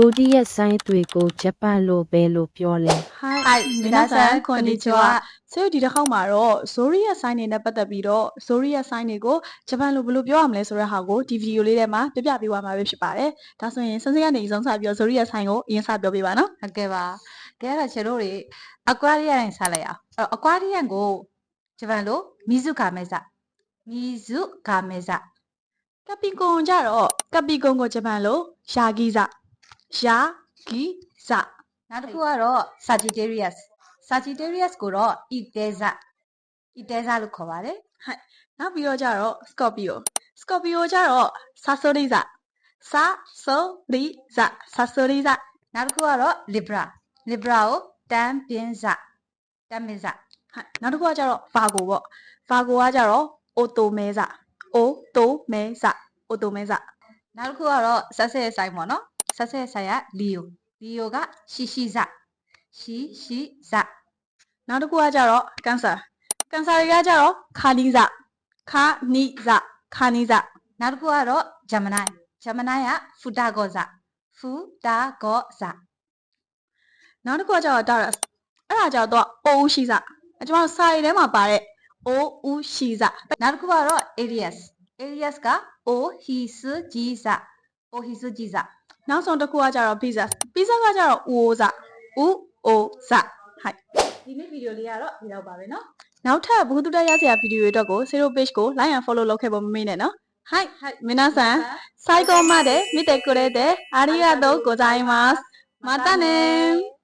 ကိုဒီရဲ့ဆိုင်တွေကိုဂျပန်လိုပဲလို့ပြောလဲ Hi 皆さんこんにちはဆိုဒီတစ်ခေါက်မှာတော့ Zori ရဲ့ sign တွေနဲ့ပတ်သက်ပြီးတော့ Zori ရဲ့ sign တွေကိုဂျပန်လိုဘယ်လိုပြောရမလဲဆိုတဲ့ဟာကိုဒီဗီဒီယိုလေးထဲမှာပြပြပေးသွားမှာပဲဖြစ်ပါတယ်ဒါဆိုရင်စစကနေအဆုံးစပြီးတော့ Zori ရဲ့ sign ကိုအရင်စပြောပေးပါနော် ဟုတ်ကဲ့ပါကဲတော့ခြေတို့တွေ aquarium နဲ့ဆက်လိုက်အောင်အဲ့တော့ aquarium ကိုဂျပန်လိုမီဇုကာမဲဇမီဇုကာမဲဇ ကပီကွန်ကြတော့ကပီကွန်ကိုဂျပန်လိုယာဂီဇယာဂီဇ နောက်တစ်ခုကတော့ Sagittarius Sagittarius ကိုတော့ Iteza Iteza လို့ခေါ်ပါတယ် ဟုတ်နောက်ပြီးတော့ကြတော့ Scorpio Scorpio ကြတော့ Sasoriza Sasoriza Sasoriza နောက်တစ်ခုကတော့ Libra Libra ကိုတန်ပင်းဇတန်ပင်းဇ ဟုတ်နောက်တစ်ခုကကြတော့ Virgo ပေါ့ Virgo ကကြတော့ Otomeza Otomeza Otomeza နောက်တစ်ခုကတော့ဆက်ဆက်ဆိုင်ပေါ့နော်ဆက်ဆက်ဆိုင်က Leo Leo ကရှိရှိဇရှိဇ နောက်တစ်ခုကကြတော့ Cancer Cancer တွေကကြတော့ Khaniza Khaniza Khaniza နောက်တစ်ခုကတော့ Gemini Gemini က Futagoza Futagoza နောက်တစ်ခုကကြတော့ Taurus အဲ့ဒါကြတော့ Oushisa ကျွန်တော်စာရီထဲမှာပါတဲ့ Oushisa နောက်တစ်ခုကတော့ Aries Aries က Ohisujiza Ohisujiza နောက်ဆုံးတစ်ခုကကြတော့ Pisces Pisces ကကြတော့ Uoza Uoza ဟုတ်ဒီနေ့ဗီဒီယိုလေးကတော့ဒီလောက်ပါပဲเนาะနောက်ထပ်ဘုသူတရစရာဗီဒီယိုတွေအတွက်ကို Zero Page ကို Like and Follow လုပ်ခဲ့ဖို့မမေ့နဲ့เนาะはい皆さん最後まで見てくれてありがとうございますまたね